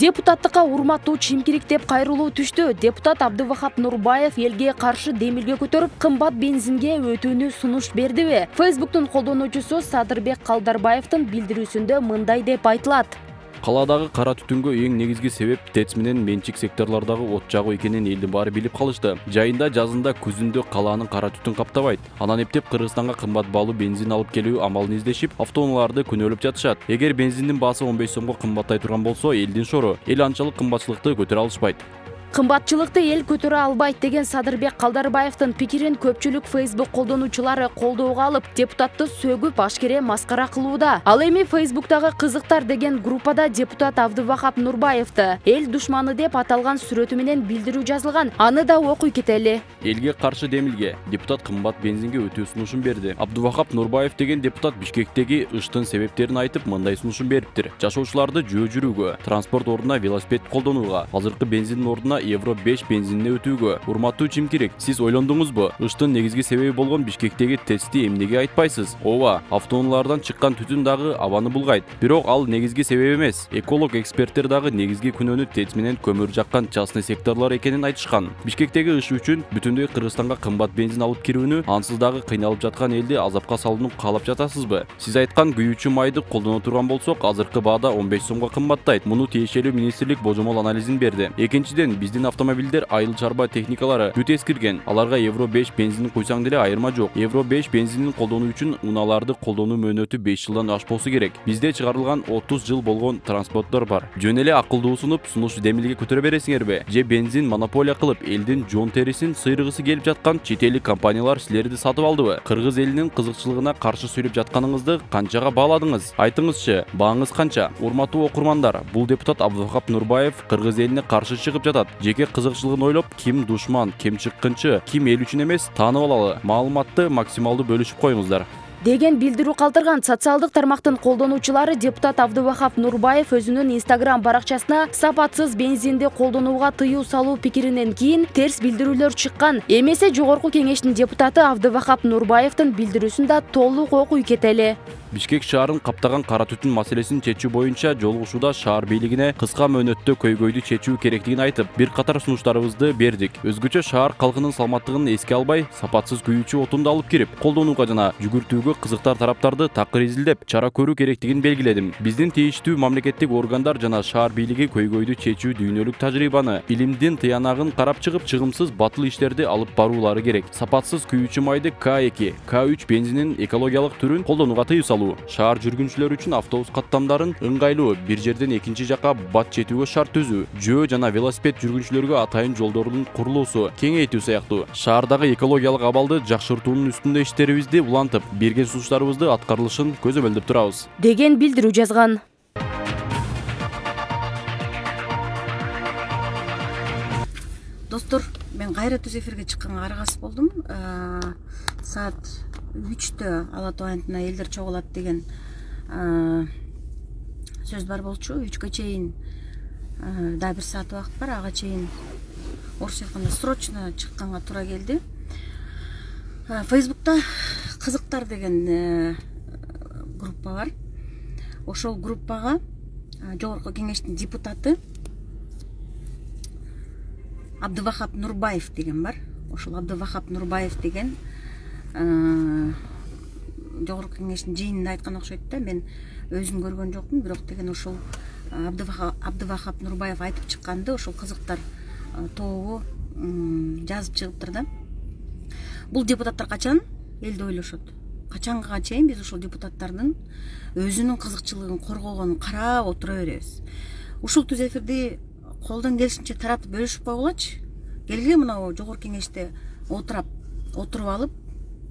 Депутаттыкка урматтуу чимкирик деп кайрылуу түштү. Депутат Абдывахап Нурбаев элге каршы демилге көтөрүп, кымбат бензинге өтүүнү сунуш бердиби? Фейсбуктун колдонуучусу Садырбек Калдарбаевдин билдирүүсүндө мындай деп айтылат. Каладагы кара түтүнгө эң негизги себеп ТЭЦ менен менчик секторлордогу от жагуу экенин элдин баары билип калышты. Жайында, жазында, күзүндө калаанын кара түтүн каптабайт. Анан эптеп Кыргызстанга кымбат баалуу бензин алып келүү амалын издешип, автоунааларды күнөөлөп жатышат. Эгер бензиндин баасы 15 сомго кымбаттай турган болсо, элдин шору. Эл анчалык кымбатчылыкты көтөрө алышпайт. Кымбатчылыкты эл көтөрө албайт деген Садырбек Калдарбаевдин пикирин көпчүлүк Facebook колдонуучулары колдоого алып, депутатты сөгүп, ашкере маскара кылууда. Ал эми Facebook'тагы кызыктар деген группада депутат Абдывахап Нурбаевди эл душманы деп аталган сүрөтү менен билдирүү жазылган. Аны да окуй кетели. Элге каршы демилге. Депутат кымбат бензинге өтүү сунушун берди. Абдывахап Нурбаев деген депутат Бишкектеги ыштын себептерин айтып, мындай сунушун бериптир. Жашоочуларды жөө жүрүүгө, транспорт ордуна велосипед колдонууга, азыркы бензиндин ордуна Евро 5 бензинине өтүүгө. Урматтуу чимкирик, сиз ойлондуңузбу? Ыштын негизги себеби болгон Бишкектеги ТЭЦти эмнеге айтпайсыз? Ооба, автоунаалардан чыккан түтүн дагы абаны булгайт. Бирок ал негизги себеп эмес. Эколог эксперттер дагы негизги күнөөнү ТЭЦ менен көмүр жаккан частный секторлор экенин айтышкан. Бишкектеги ыш үчүн бүтүндөй Кыргызстанга кымбат бензин алып кирүүнү, ансыз дагы кыйналып жаткан элди азапка салууну каалап жатасызбы? Сиз айткан күйүүчү майды колдоно турган болсок, азыркы баада 15 сомго кымбаттайт. Муну тиешелүү министрлик божомол анализин берди. Экинчиден, биздин автомобилдер айыл чарба техникалары бүт эскирген. Аларга Евро 5 бензин куйсаң деле айырма жок. Евро 5 бензинин колдонуу үчүн унааларды колдонуу мөөнөтү 5 жылдан ашпосу керек. Бизде чыгарылган 30 жыл болгон транспорттор бар. Жөн эле акылдуусунуп сунуш демилге көтөрө бересиңерби? Же бензин монополия кылып, элдин жон терисин сыйрыгысы келип жаткан чет элдик компаниялар силерди сатып алдыбы? Кыргыз элинин кызыкчылыгына каршы сүйлөп жатканыңызды канчага бааладыңыз? Айтыңызчы, бааңыз канча? Урматтуу окурмандар, бул депутат Абдывахап Нурбаев Кыргыз элине каршы чыгып жатат. Жеке кызыкчылыгын ойлоп, ким душман, ким чыккынчы, ким эл үчүн эмес, таанып алалы. Маалыматты максималдуу бөлүшүп коюңуздар деген билдирүү калтырган. Социалдык тармактын колдонуучулары депутат Абдывахап Нурбаев өзүнүн Instagram баракчасына сапатсыз бензинди колдонууга тыюу салуу пикиринен кийин терс билдирүүлөр чыккан. Эмесе жогорку кеңештин депутаты Абдывахап Нурбаевдин билдирүүсүн да толук окуй кетели. Бишкек шаарын каптаган кара түтүн маселесин чечүү боюнча жолугушууда шаар бийлигине кыска мөөнөттө көйгөйдү чечүү керектигин айтып, бир катар сунуштарыбызды бердик. Өзгөчө шаар калкынын салматтыгын эске албай, сапатсыз күйүүчү отунду алып кирип, колдонууга жана жүгүртүүгө кызыктар тараптарды такыр изилдеп, чара көрүү керектигин белгиледим. Биздин тийиштүү мамлекеттик органдар жана шаар бийлиги көйгөйдү чечүү дүйнөлүк тажрыйбаны, илимдин тыянагын карап чыгып, чыгымсыз батыл иштерди алып баруулары керек. Сапатсыз күйүүчү майды К2, К3 бензинин экологиялык түрүн колдонууга тыюу салуу. Шаар жүргүнчүлөр үчүн автобус каттамдарын ыңгайлуу, бир жерден экинчи жакка бат жетүүгө шарт түзүү, жөө жана велосипед жүргүнчүлөргө атайын жолдордун курулуусу, кеңейтүү сыяктуу шаардагы экологиялык абалды жакшыртуунун үстүндө иштерибизди улантып, берген сунуштарыбызды аткарылышын көзөмөлдөп турабыз деген билдирүү жазган. Достор, мен кайра түз эфирге чыкканга аргасыз болдум. Саат 3-тө Ала Тоо Айнтына элдер чогулат деген сөз бар болчу. 3-кө чейин да бир саат убакыт бар, ага чейин орусча айтканда срочно чыкканга туура келди. Facebook'та кызыктар деген группа бар. Ошол группага жогорку кеңештин депутаты Абдывахап Нурбаев деген бар. Ошол Абдывахап Нурбаев деген жогорку кеңештин жыйынында айткан окшойт да. Мен өзүн көргөн жокмун, бирок деген ошол Абдывахап Нурбаев айтып чыкканды ошол кызыктар тобу жазып чыгыптыр да. Бул депутаттар качан элди ойлошот? Качанга чейин биз ушул депутаттардын өзүнүн кызыкчылыгын коргогонун карап отура беребиз? Ушул түз эфирди колдон келишинче таратып бөлүшүп койгулачы. Келгиле мына жогорку кеңеште отуруп алып,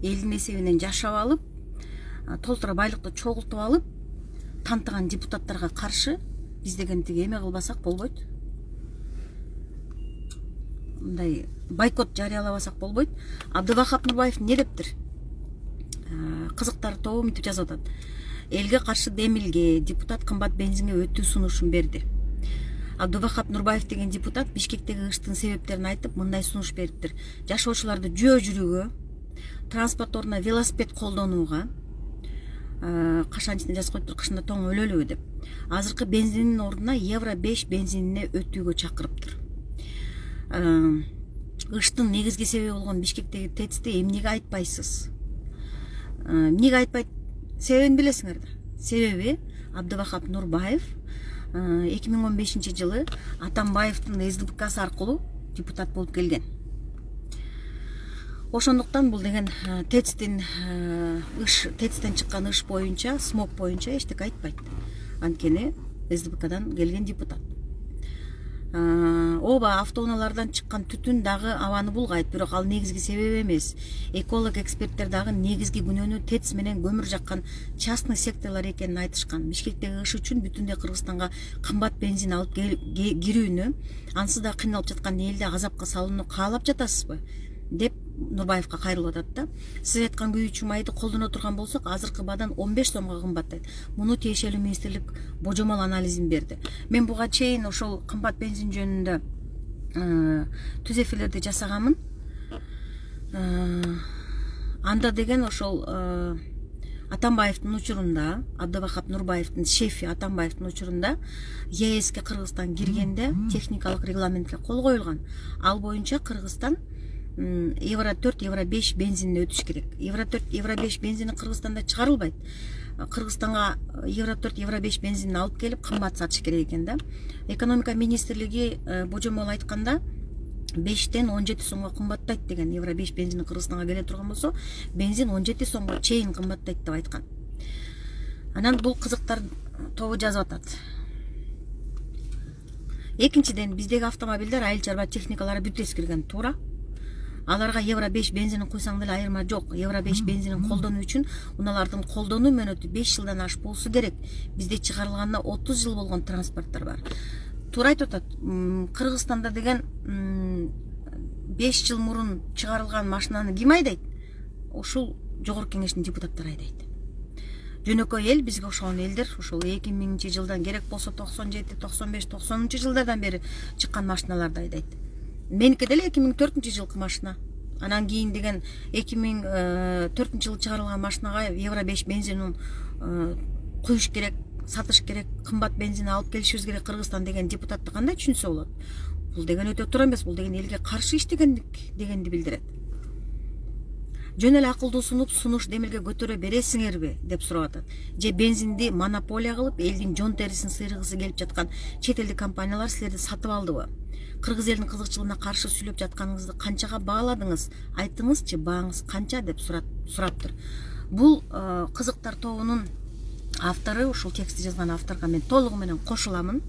элдин эсебинен жашап алып, толтура байлыкты чогултуп алып, тантыган депутаттарга каршы биз деген тиги эме кылбасак болбойт. Мындай бойкот жарыялабасак болбойт. Абдывахап Нурбаев не дептир? Кызыктар тобу мынтип жазып атат. Элге каршы демилге, депутат кымбат бензинге өтүү сунушун берди. Абдывахап Нурбаев деген депутат Бишкектеги ыштын себептерин айтып, мындай сунуш бериптир. Жашоочуларды жөө жүрүүгө, транспорт ордуна велосипед колдонууга, кашан ичинде жазып коюптур, кышында тоң өлөлүбү деп. азыркы бензиндин ордуна евро 5 бензинине өтүүгө чакырыптыр. Ыштын негизги себеби болгон Бишкектеги ТЭЦти эмнеге айтпайсыз? Эмнеге айтпайт? Себебин билесиңерби? Себеби Абдывахап Нурбаев 2015 жылы Атамбаевдин СДПКсы аркылуу депутат болуп келген. Ошондуктан бул деген ТЭЦтен чыккан ыш боюнча, смог боюнча эчтеке айтпайт. Анткени СДПКдан келген депутат. Ооба автоунаалардан чыккан түтүн дагы абаны булгайт, бирок ал негизги себеп эмес. Эколог эксперттер дагы негизги күнөөнү ТЭЦ менен көмүр жаккан частный секторлор экенин айтышкан. Бишкектеги ыш үчүн бүтүндөй Кыргызстанга кымбат бензин алып кирүүнү, ансыз да кыйналып жаткан элди азапка салууну каалап жатасызбы? Деп Нурбаевка кайрылып атат да. Сиз айткан күйүүчү майды колдоно турган болсок, азыркы бадан 15 сомго кымбаттайт. Муну тиешелүү министрлик божомол анализин берди. Мен буга чейин ошол кымбат бензин жөнүндө түзөтүүлөрдү жасаганмын. Анда деген ошол Атамбаевдин учурунда, Абдывахап Нурбаевдин шефи Атамбаевдин учурунда ЕСке Кыргызстан киргенде техникалык регламентке кол коюлган. Ал боюнча Кыргызстан евро 4, евро 5 бензинине өтүш керек. Евро 4, евро 5 бензини Кыргызстанда чыгарылбайт. Кыргызстанга евро 4, евро 5 бензинин алып келип кымбат сатыш керек экен да. Экономика министрлиги божомол айтканда 5тен 17 сомго кымбаттайт деген. Евро 5 бензини Кыргызстанга келе турган болсо, бензин 17 сомго чейин кымбаттайт деп айткан. Анан бул кызыктар тобу жазып атат. Экинчиден, биздеги автомобилдер айыл чарба техникалары бүт эскирген, туура. Аларга евро 5 бензинин куйсаң деле айырма жок. Евро 5 бензинин колдонуу үчүн уналардын колдонуу мөөнөтү 5 жылдан ашык болсу керек. Бизде чыгарылганына 30 жыл болгон транспорттор бар. Туура айтып атат. Кыргызстанда деген 5 жыл мурун чыгарылган машинаны ким айдайт? Ушул жогорку кеңештин депутаттары айдайт. Жөнөкөй эл, бизге окшогон элдер, ушул 2000 жылдан керек болсо 97, 95, 90 жылдардан бери чыккан машиналарды айдайт. Меники деле 2004 жылкы машина. Анан кийин деген 2004 жылы чыгарылган машинага евро 5 бензинин куюш керек, сатыш керек, кымбат бензин алып келишибиз керек Кыргызстан деген депутатты кандай түшүнсө болот? Бул деген өтө туура эмес, бул деген элге каршы дегенди билдирет. Жөн эле акылдуу сунуш демилге көтөрө бересиңерби деп сурап атат. Же бензинди монополия кылып, элдин жон терисин сыйрыгысы келип жаткан чет элдик компаниялар силерди сатып алдыбы? Кыргыз элинин кызыкчылыгына каршы сүйлөп жатканыңызды канчага бааладыңыз? Айтыңызчы, бааңыз канча деп сураптыр. Бул кызыктар тобунун автору, ушул текстти жазган авторго мен толугу менен кошуламын.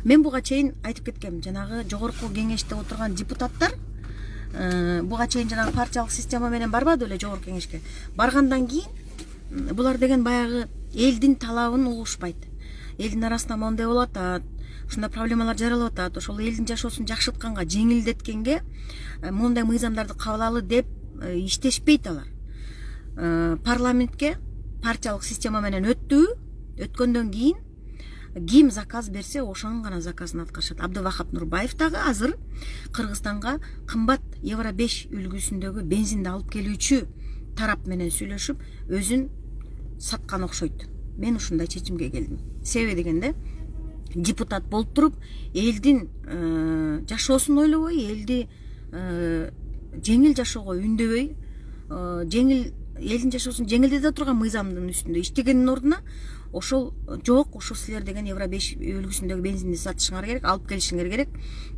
Мен буга чейин айтып кеткем, жанагы жогорку кеңеште отурган депутаттар буга чейин жанагы партиялык система менен барбады эле жогорку кеңешке. Баргандан кийин булар деген баягы элдин талабын угушпайт. Элдин арасында моундай болуп атат, ушундай проблемалар жаралып атат, ошол элдин жашоосун жакшыртканга, жеңилдеткенге моундай мыйзамдарды кабыл алалы деп иштешпейт алар. Парламентке партиялык система менен өткөндөн кийин ким заказ берсе, ошонун гана заказын аткарышат. Абдывахап Нурбаев дагы азыр Кыргызстанга кымбат евро 5 үлгүсүндөгү бензинди алып келүүчү тарап менен сүйлөшүп, өзүн саткан окшойт. Мен ушундай чечимге келдим. Себеби дегенде, депутат болуп туруп, элдин жашоосун ойлобой, элди жеңил жашоого үндөбөй, элдин жашоосун жеңилдете турган мыйзамдын үстүндө иштегендин ордуна ошол жок, ошол силер деген евро 5 үлгүсүндөгү бензинди сатышыңар керек, алып келишиңер керек,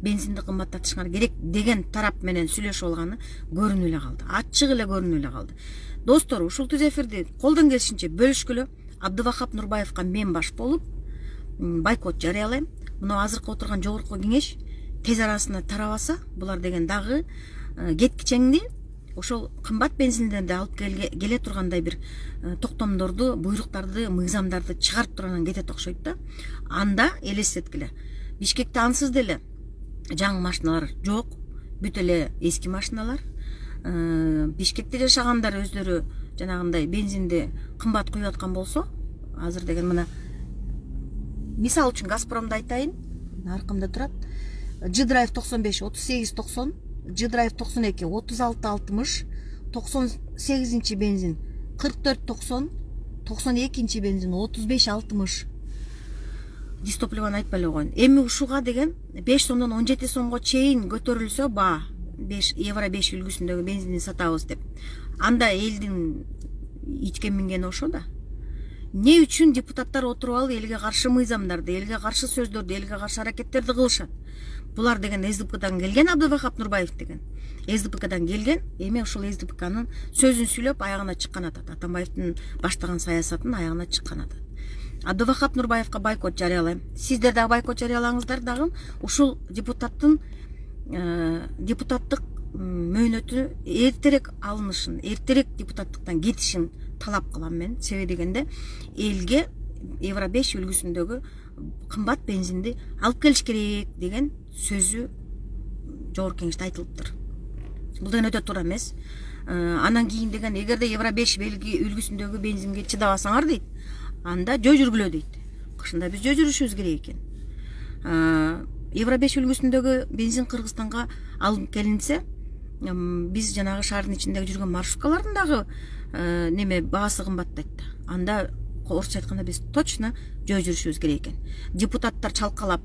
бензинди кымбаттатышыңар керек деген тарап менен сүйлөшүп алганы көрүнүп эле калды. Ачык эле көрүнүп эле калды. Достор, ушул түз эфирди колдон келишинче бөлүшкүлө. Абдывахап Нурбаевка мен баш болуп бойкот жарыялайм. Мына азыркы отурган жогорку кеңеш тез арасында тарабаса, булар деген дагы кеткичеңди ошол кымбат бензиндерди алып келе тургандай бир токтомдорду, буйруктарды, мыйзамдарды чыгарып тургандан кетет окшойт да. Анда элестеткиле. Бишкекте ансыз деле жаңы машиналар жок, бүт эле эски машиналар. Бишкекте жашагандар өздөрү жанагындай бензинди кымбат куюп аткан болсо, азыр деген мына мисал үчүн Газпромду айтайын, аркамда турат. G-Drive 95 3890, G-Drive 92 3660, 98 бензин 4490, 92 бензин 3560. дистопливаны айтпай эле коеюн. Эми ушуга деген 5 сомдон 17 сомго чейин көтөрүлсө баа 5 евро 5 үлгүсүндөгү бензинди сатабыз деп. Анда элдин ичкен мингени ошо да. Не үчүн депутаттар отуруп алып элге каршы мыйзамдарды, элге каршы сөздөрдү, элге каршы аракеттерди кылышат? Булар деген СДПКдан келген, Абдывахап Нурбаев деген СДПКдан келген. Эми ушул СДПКнын сөзүн сүйлөп аягына чыккан атат. Атамбаевдин баштаган саясатын аягына чыккан атат. Абдывахап Нурбаевга бойкот жарыялайм. Сиздер дагы бойкот жарыялаңыздар дагы. Ушул депутаттын депутаттык мөөнөтү эртерээк алынышын, эртерээк депутаттыктан кетишин талап кылам мен. Себеби дегенде элге евро 5 үлгүсүндөгү кымбат бензинди алып келиш керек деген сөзү жогорку кеңеште айтылыптыр. Бул деген өтө туура эмес. Анан кийин деген эгерде евро 5 үлгүсүндөгү бензинге чыдабасаңар дейт, анда жөө жүргүлө дейт. Кышында биз жөө жүрүшүбүз керек экен. Евро 5 үлгүсүндөгү бензин Кыргызстанга алып келинсе, биз жанагы шаардын ичиндеги жүргөн маршруткалардын дагы неме баасы кымбаттайт да. Анда орусча айтканда биз точно жөө жүрүшүбүз керек экен. Депутаттар чалкалап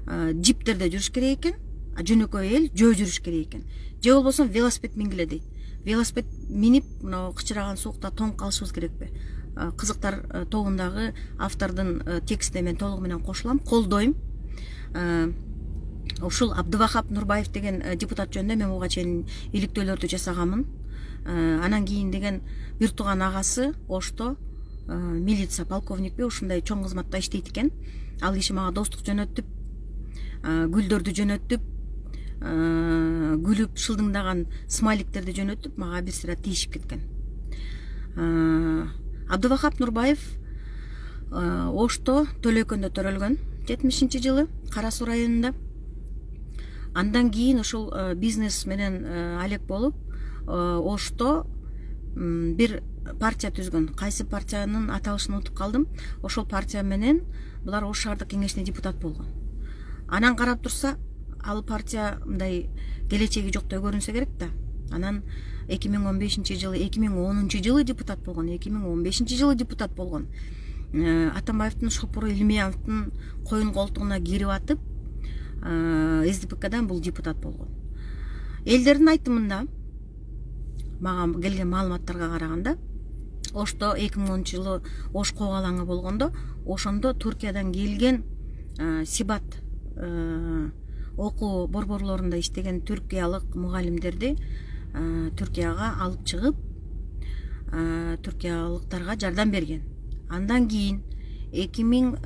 джиптерде жүрүш керек экен, жөнөкөй эл жөө жүрүш керек экен. Же болбосо велосипед мингиле дейт. Велосипед минип, мына кычыраган суукта тоңуп калышыбыз керекпи? Кызыктар тобундагы автордун текстине мен толугу менен кошулам, колдойм. Ушул Абдывахап Нурбаев деген депутат жөнүндө мен буга чейин иликтөөлөрдү жасаганмын. Анан кийин деген бир тууган агасы Ошто милиция полковникпи ушундай чоң кызматта иштейт экен. Ал киши мага достук жөнөтүп, гүлдөрдү жөнөтүп, күлүп шылдыңдаган смайликтерди жөнөтүп мага бир сыйра тийишип кеткен. Абдывахап Нурбаев Ошто Төлөкөндө төрөлгөн 70-жылы Кара Суу районунда. Андан кийин ушул бизнес менен алек болуп, Ошто бир партия түзгөн. Кайсы партиянын аталышын унутуп калдым. Ошол партия менен булар Ош шаардык кеңешине депутат болгон. Анан карап турса, ал партия мындай келечеги жоктой көрүнсө керек да. Анан 2015-жылы, 2010-жылы депутат болгон, 2015-жылы депутат болгон. Атамбаевдин шопуру Илмиевдин коюн колтугуна кирип атып, СДПКдан бул депутат болгон. Элдердин айтымында, мага келген маалыматтарга караганда, Ошто 2010-жылы Ош кок алаңы болгондо, ошондо Түркиядан келген Сибат окуу борборлорунда иштеген түркиялык мугалимдерди Түркияга алып чыгып, түркиялыктарга жардам берген. Андан кийин 2000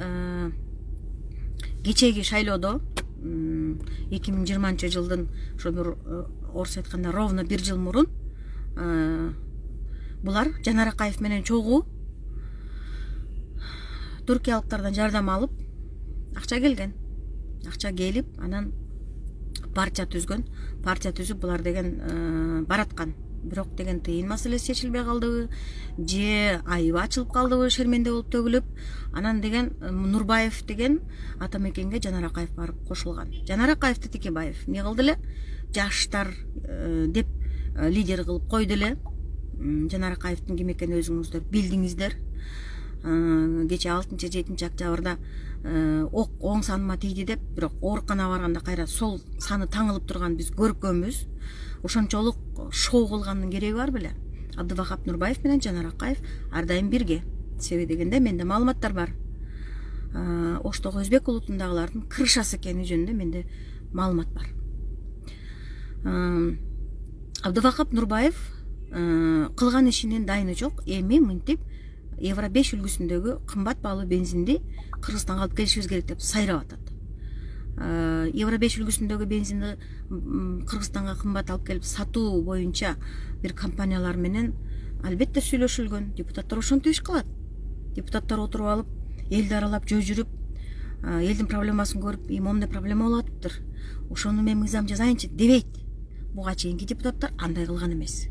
кечеги шайлоодо 2020-жылдын ошо бир орусча айтканда ровно 1 жыл мурун булар Жанар Акаев менен чогуу түркиялыктардан жардам алып акча келген. Акча келип, анан партия түзгөн. Партия түзүп булар деген бараткан. Бирок деген тыйын маселеси чечилбей калдыбы, же айыбы ачылып калдыбы, шерменде болуп төгүлүп. Анан деген Нурбаев деген ата мекенге Жанар Акаев барып кошулган. Жанар Акаевди Текебаев эмне кылды эле? Жаштар деп лидер кылып койду эле. Жанар Акаевдин ким экенин өзүңүздөр билдиңиздер. Кече 6-7 октябрда ок оң саныма тийди деп, бирок ооруканага барганда кайра сол саны таңылып турган биз көргөнбүз. Ошончолук шоу кылгандын кереги бар беле? Абдывахап Нурбаев менен Жанар Акаев ар дайым бирге. Себеби дегенде менде маалыматтар бар. Оштогу өзбек улутундагылардын кырышасы экени жөнүндө менде маалымат бар. Абдывахап Нурбаев кылган ишинин дайыны жок. Эми мынтип евро 5 үлгүсүндөгү кымбат баалуу бензинди Кыргызстанга алып келишибиз керек деп сайрап атат. Евро 5 үлгүсүндөгү бензинди Кыргызстанга кымбат алып келип сатуу боюнча бир компаниялар менен албетте сүйлөшүлгөн. Депутаттар ошентип иш кылат. Депутаттар отуруп алып, элди аралап жөө жүрүп, элдин проблемасын көрүп, момундай проблема болуп атыптыр. Ошону мен мыйзам жазайынчы дебейт. Буга чейинки депутаттар андай кылган эмес.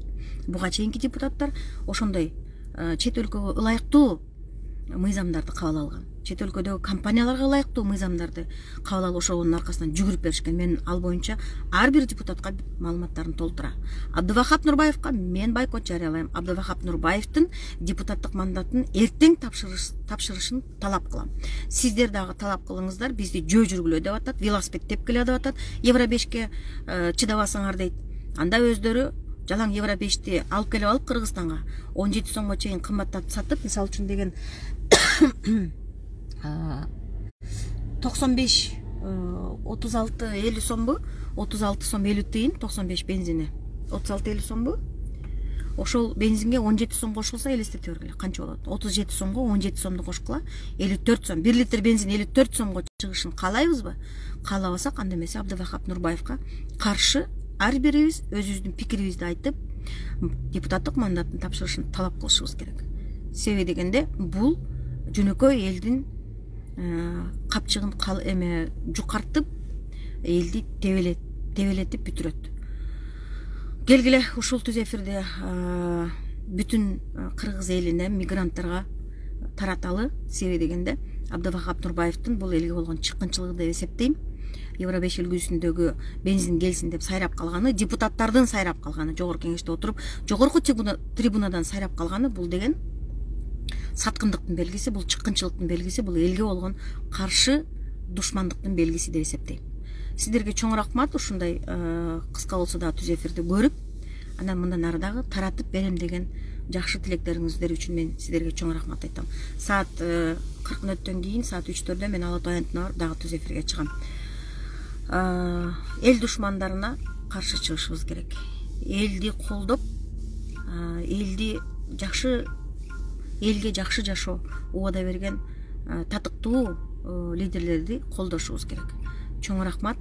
Буга чейинки депутаттар ошондой чет өлкөгө ылайыктуу мыйзамдарды кабыл алган. Чет өлкөдөгү компанияларга ылайыктуу мыйзамдарды кабыл алып ошонун аркасынан жүгүрүп беришкен. Мен ал боюнча ар бир депутатка маалыматтарын толтура. Абдывахап Нурбаевка мен бойкот жарыялайм. Абдывахап Нурбаевдин депутаттык мандатын эртең тапшырышын талап кылам. Сиздер дагы талап кылыңыздар. Бизди жөө жүргүлө деп атат, велосипед тепкиле деп атат. Евро 5ке чыдабасаңар дейт. Анда өздөрү жалаң Евро 5ти алып келип алып Кыргызстанга 17 сомго чейин кымбаттатып сатып, мисалы үчүн деген 95 36-50 сомбу, 36 сом 50 тыйын 95 бензини 36-50 сомбу. Ошол бензинге 17 сом кошулса элестете бергиле канча болот? 37 сомго 17 сомду кошкула 54 сом. 1 литр бензин 54 сомго чыгышын каалайбызбы? Каалабасак, анда эмесе Абдывахап Нурбаевка каршы ар бирибиз өзүбүздүн пикирибизди айтып, депутаттык мандатын тапшырышын талап кылышыбыз керек. Себеби дегенде бул жөнөкөй элдин капчыгын жукартып, элди тебелетип бүтүрөт. Келгиле ушул түз эфирде бүтүн кыргыз элине, мигранттарга тараталы. Себеби дегенде Абдывахап Нурбаевдин бул элге болгон чыккынчылыгы деп эсептейм. Евро 5 үлгүсүндөгү бензин келсин деп сайрап калганы, депутаттардын сайрап калганы, жогорку кеңеште отуруп, жогорку трибунадан сайрап калганы бул деген саткындыктын белгиси, бул чыккынчылыктын белгиси, бул элге болгон каршы душмандыктын белгиси деп эсептейм. Сиздерге чоң рахмат, ушундай кыска болсо да түз эфирди көрүп, анан мындан ары дагы таратып берем деген жакшы тилектериңиздер үчүн мен сиздерге чоң рахмат айтам. Саат 40 мүнөттөн кийин, саат 3-төрдө мен Ала Тоо антына дагы түз эфирге чыгам. Эл душмандарына каршы чыгышыбыз керек. Элди колдоп, элди элге жакшы жашоо убада берген татыктуу лидерлерди колдошубуз керек. Чоң рахмат.